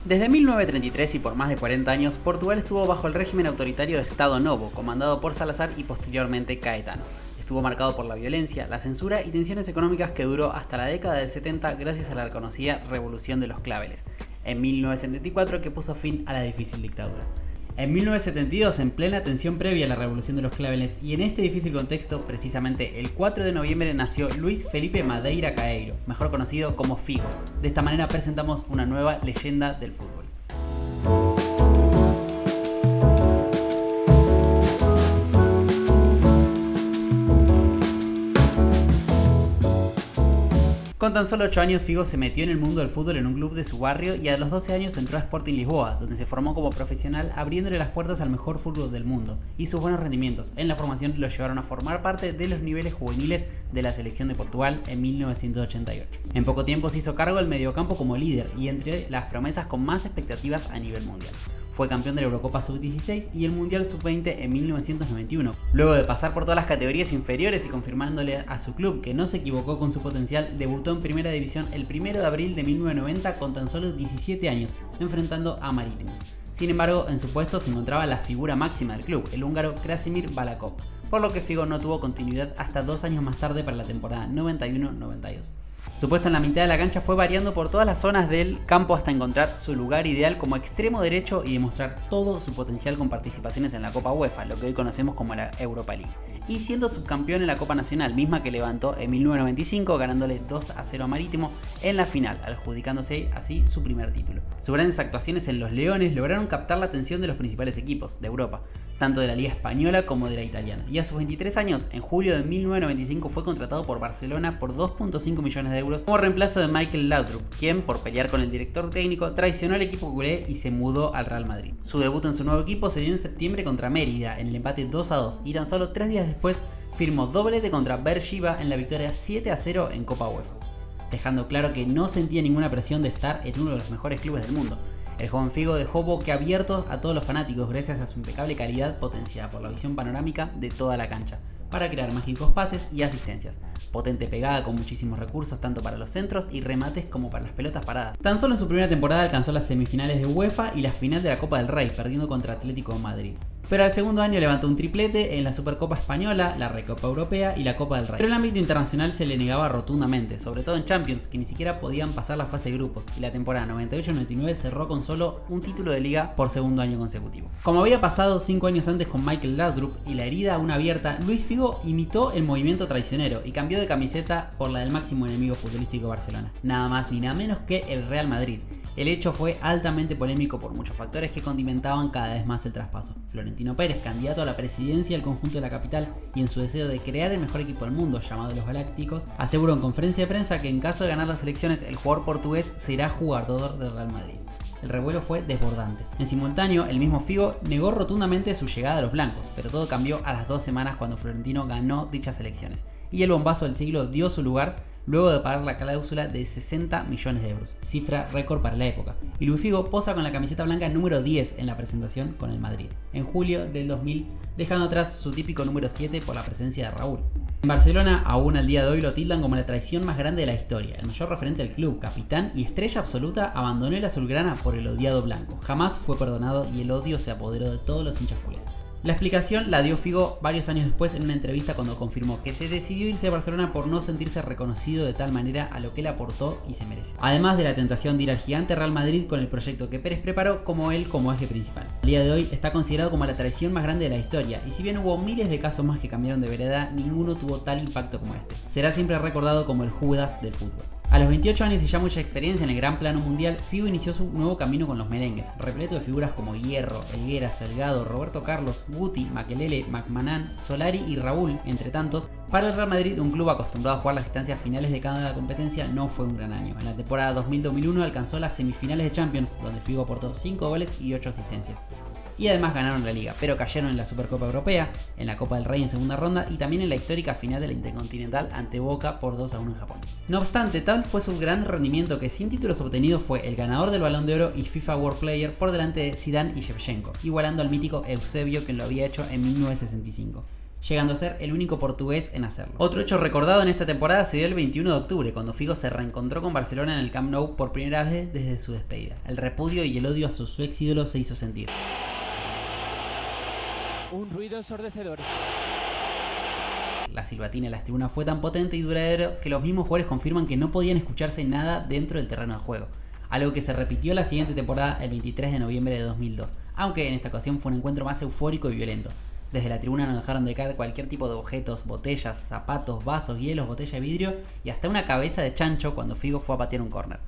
Desde 1933 y por más de 40 años, Portugal estuvo bajo el régimen autoritario de Estado Novo, comandado por Salazar y posteriormente Caetano. Estuvo marcado por la violencia, la censura y tensiones económicas que duró hasta la década del 70 gracias a la reconocida Revolución de los Claveles, en 1974 que puso fin a la difícil dictadura. En 1972, en plena tensión previa a la Revolución de los Claveles y en este difícil contexto, precisamente el 4 de noviembre nació Luis Felipe Madeira Caeiro, mejor conocido como Figo. De esta manera presentamos una nueva leyenda del fútbol. Con tan solo 8 años, Figo se metió en el mundo del fútbol en un club de su barrio y a los 12 años entró a Sporting Lisboa, donde se formó como profesional abriéndole las puertas al mejor fútbol del mundo, y sus buenos rendimientos en la formación lo llevaron a formar parte de los niveles juveniles de la selección de Portugal en 1988. En poco tiempo se hizo cargo del mediocampo como líder y entre las promesas con más expectativas a nivel mundial. Fue campeón de la Eurocopa Sub-16 y el Mundial Sub-20 en 1991. Luego de pasar por todas las categorías inferiores y confirmándole a su club que no se equivocó con su potencial, debutó en Primera División el 1 de abril de 1990 con tan solo 17 años, enfrentando a Marítimo. Sin embargo, en su puesto se encontraba la figura máxima del club, el húngaro Krasimir Balakov, por lo que Figo no tuvo continuidad hasta 2 años más tarde para la temporada 91-92. Su puesto en la mitad de la cancha fue variando por todas las zonas del campo hasta encontrar su lugar ideal como extremo derecho y demostrar todo su potencial con participaciones en la Copa UEFA, lo que hoy conocemos como la Europa League. Y siendo subcampeón en la Copa Nacional, misma que levantó en 1995 ganándole 2-0 a Marítimo en la final, adjudicándose así su primer título. Sus grandes actuaciones en los Leones lograron captar la atención de los principales equipos de Europa, tanto de la Liga Española como de la Italiana, y a sus 23 años, en julio de 1995 fue contratado por Barcelona por 2.5 millones de euros como reemplazo de Michael Laudrup, quien, por pelear con el director técnico, traicionó al equipo culé y se mudó al Real Madrid. Su debut en su nuevo equipo se dio en septiembre contra Mérida, en el empate 2-2, y tan solo 3 días después firmó doblete contra Beersheba en la victoria 7-0 en Copa UEFA, dejando claro que no sentía ninguna presión de estar en uno de los mejores clubes del mundo. El joven Figo dejó boquiabiertos a todos los fanáticos gracias a su impecable calidad potenciada por la visión panorámica de toda la cancha, para crear mágicos pases y asistencias, potente pegada con muchísimos recursos tanto para los centros y remates como para las pelotas paradas. Tan solo en su primera temporada alcanzó las semifinales de UEFA y la final de la Copa del Rey, perdiendo contra Atlético de Madrid. Pero al segundo año levantó un triplete en la Supercopa Española, la Recopa Europea y la Copa del Rey. Pero el ámbito internacional se le negaba rotundamente, sobre todo en Champions, que ni siquiera podían pasar la fase de grupos, y la temporada 98-99 cerró con solo un título de liga por segundo año consecutivo. Como había pasado 5 años antes con Michael Laudrup y la herida aún abierta, Luis Figo imitó el movimiento traicionero y cambió de camiseta por la del máximo enemigo futbolístico de Barcelona, nada más ni nada menos que el Real Madrid. El hecho fue altamente polémico por muchos factores que condimentaban cada vez más el traspaso. Florentino Pérez, candidato a la presidencia del conjunto de la capital y en su deseo de crear el mejor equipo del mundo, llamado los Galácticos, aseguró en conferencia de prensa que en caso de ganar las elecciones el jugador portugués será jugador del Real Madrid. El revuelo fue desbordante. En simultáneo, el mismo Figo negó rotundamente su llegada a los blancos, pero todo cambió a las 2 semanas cuando Florentino ganó dichas elecciones, y el bombazo del siglo dio su lugar luego de pagar la cláusula de 60 millones de euros, cifra récord para la época, y Luis Figo posa con la camiseta blanca número 10 en la presentación con el Madrid, en julio del 2000, dejando atrás su típico número 7 por la presencia de Raúl. En Barcelona, aún al día de hoy lo tildan como la traición más grande de la historia. El mayor referente del club, capitán y estrella absoluta, abandonó el azulgrana por el odiado blanco. Jamás fue perdonado y el odio se apoderó de todos los hinchas culés. La explicación la dio Figo varios años después en una entrevista cuando confirmó que se decidió irse a Barcelona por no sentirse reconocido de tal manera a lo que él aportó y se merece. Además de la tentación de ir al gigante Real Madrid con el proyecto que Pérez preparó como él como eje principal. Al día de hoy está considerado como la traición más grande de la historia y si bien hubo miles de casos más que cambiaron de vereda, ninguno tuvo tal impacto como este. Será siempre recordado como el Judas del fútbol. A los 28 años y ya mucha experiencia en el gran plano mundial, Figo inició su nuevo camino con los merengues, repleto de figuras como Hierro, Helguera, Salgado, Roberto Carlos, Guti, Makelele, McMahon, Solari y Raúl, entre tantos. Para el Real Madrid, un club acostumbrado a jugar las instancias finales de cada competencia, no fue un gran año. En la temporada 2000-2001 alcanzó las semifinales de Champions, donde Figo aportó 5 goles y 8 asistencias. Y además ganaron la Liga, pero cayeron en la Supercopa Europea, en la Copa del Rey en segunda ronda y también en la histórica final de la Intercontinental ante Boca por 2-1 en Japón. No obstante, tal fue su gran rendimiento que sin títulos obtenidos fue el ganador del Balón de Oro y FIFA World Player por delante de Zidane y Shevchenko, igualando al mítico Eusebio que lo había hecho en 1965. llegando a ser el único portugués en hacerlo. Otro hecho recordado en esta temporada se dio el 21 de octubre, cuando Figo se reencontró con Barcelona en el Camp Nou por primera vez desde su despedida. El repudio y el odio a su ex ídolo se hizo sentir. Un ruido ensordecedor. La silbatina de las tribunas fue tan potente y duradero que los mismos jugadores confirman que no podían escucharse nada dentro del terreno de juego, algo que se repitió la siguiente temporada el 23 de noviembre de 2002, aunque en esta ocasión fue un encuentro más eufórico y violento. Desde la tribuna no dejaron de caer cualquier tipo de objetos, botellas, zapatos, vasos, hielos, botella de vidrio y hasta una cabeza de chancho cuando Figo fue a patear un córner.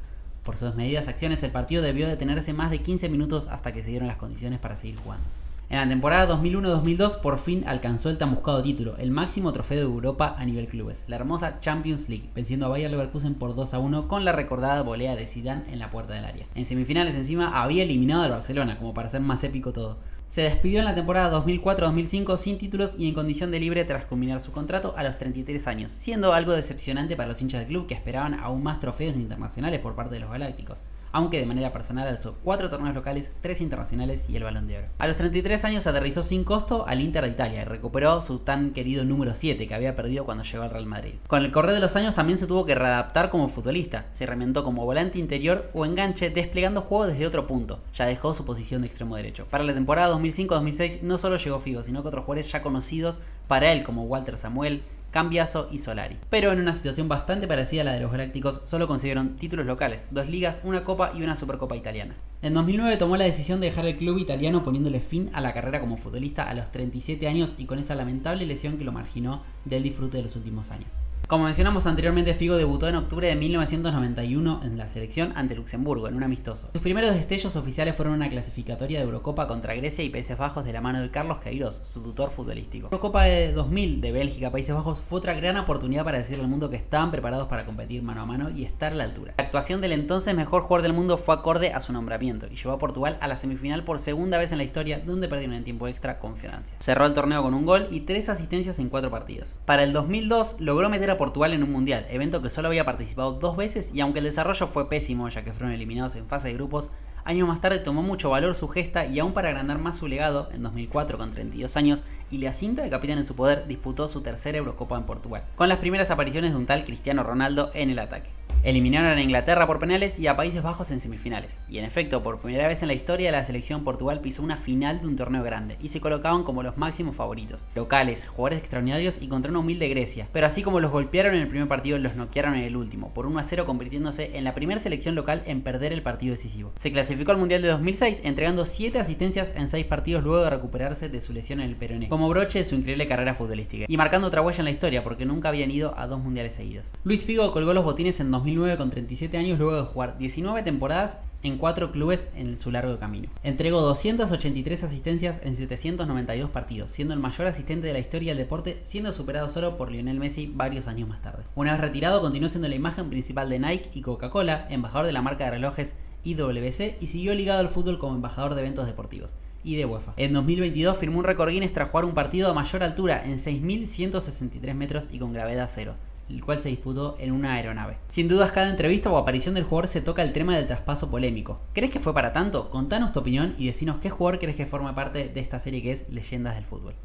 Por sus desmedidas acciones, el partido debió detenerse más de 15 minutos hasta que se dieron las condiciones para seguir jugando. En la temporada 2001-2002 por fin alcanzó el tan buscado título, el máximo trofeo de Europa a nivel clubes, la hermosa Champions League, venciendo a Bayer Leverkusen por 2-1 con la recordada volea de Zidane en la puerta del área. En semifinales encima había eliminado al Barcelona, como para hacer más épico todo. Se despidió en la temporada 2004-2005 sin títulos y en condición de libre tras culminar su contrato a los 33 años, siendo algo decepcionante para los hinchas del club que esperaban aún más trofeos internacionales por parte de los galácticos, aunque de manera personal alzó 4 torneos locales, 3 internacionales y el Balón de Oro. A los 33 años aterrizó sin costo al Inter de Italia y recuperó su tan querido número 7 que había perdido cuando llegó al Real Madrid. Con el correr de los años también se tuvo que readaptar como futbolista, se reinventó como volante interior o enganche desplegando juego desde otro punto, ya dejó su posición de extremo derecho. Para la temporada 2005-2006 no solo llegó Figo, sino que otros jugadores ya conocidos para él como Walter Samuel, Cambiaso y Solari. Pero en una situación bastante parecida a la de los Galácticos, solo consiguieron títulos locales, 2 ligas, una copa y una supercopa italiana. En 2009 tomó la decisión de dejar el club italiano poniéndole fin a la carrera como futbolista a los 37 años y con esa lamentable lesión que lo marginó del disfrute de los últimos años. Como mencionamos anteriormente, Figo debutó en octubre de 1991 en la selección ante Luxemburgo, en un amistoso. Sus primeros destellos oficiales fueron una clasificatoria de Eurocopa contra Grecia y Países Bajos de la mano de Carlos Queiroz, su tutor futbolístico. La Eurocopa de 2000 de Bélgica-Países Bajos fue otra gran oportunidad para decirle al mundo que estaban preparados para competir mano a mano y estar a la altura. La actuación del entonces mejor jugador del mundo fue acorde a su nombramiento y llevó a Portugal a la semifinal por segunda vez en la historia, donde perdieron en tiempo extra con Francia. Cerró el torneo con un gol y 3 asistencias en 4 partidos. Para el 2002 logró meter a Portugal en un mundial, evento que solo había participado 2 veces y aunque el desarrollo fue pésimo ya que fueron eliminados en fase de grupos, años más tarde tomó mucho valor su gesta y aún para agrandar más su legado, en 2004 con 32 años y la cinta de capitán en su poder, disputó su tercera Eurocopa en Portugal, con las primeras apariciones de un tal Cristiano Ronaldo en el ataque. Eliminaron a Inglaterra por penales y a Países Bajos en semifinales. Y en efecto, por primera vez en la historia de la selección, Portugal pisó una final de un torneo grande y se colocaban como los máximos favoritos. Locales, jugadores extraordinarios y contra una humilde Grecia. Pero así como los golpearon en el primer partido, los noquearon en el último, por 1-0 convirtiéndose en la primera selección local en perder el partido decisivo. Se clasificó al Mundial de 2006 entregando 7 asistencias en 6 partidos luego de recuperarse de su lesión en el peroné, como broche de su increíble carrera futbolística. Y marcando otra huella en la historia porque nunca habían ido a 2 mundiales seguidos. Luis Figo colgó los botines en 2009 con 37 años luego de jugar 19 temporadas en 4 clubes en su largo camino. Entregó 283 asistencias en 792 partidos, siendo el mayor asistente de la historia del deporte, siendo superado solo por Lionel Messi varios años más tarde. Una vez retirado, continuó siendo la imagen principal de Nike y Coca-Cola, embajador de la marca de relojes IWC y siguió ligado al fútbol como embajador de eventos deportivos y de UEFA. En 2022 firmó un récord Guinness tras jugar un partido a mayor altura en 6.163 metros y con gravedad cero, el cual se disputó en una aeronave. Sin dudas, cada entrevista o aparición del jugador se toca el tema del traspaso polémico. ¿Crees que fue para tanto? Contanos tu opinión y decinos qué jugador crees que forma parte de esta serie que es Leyendas del Fútbol.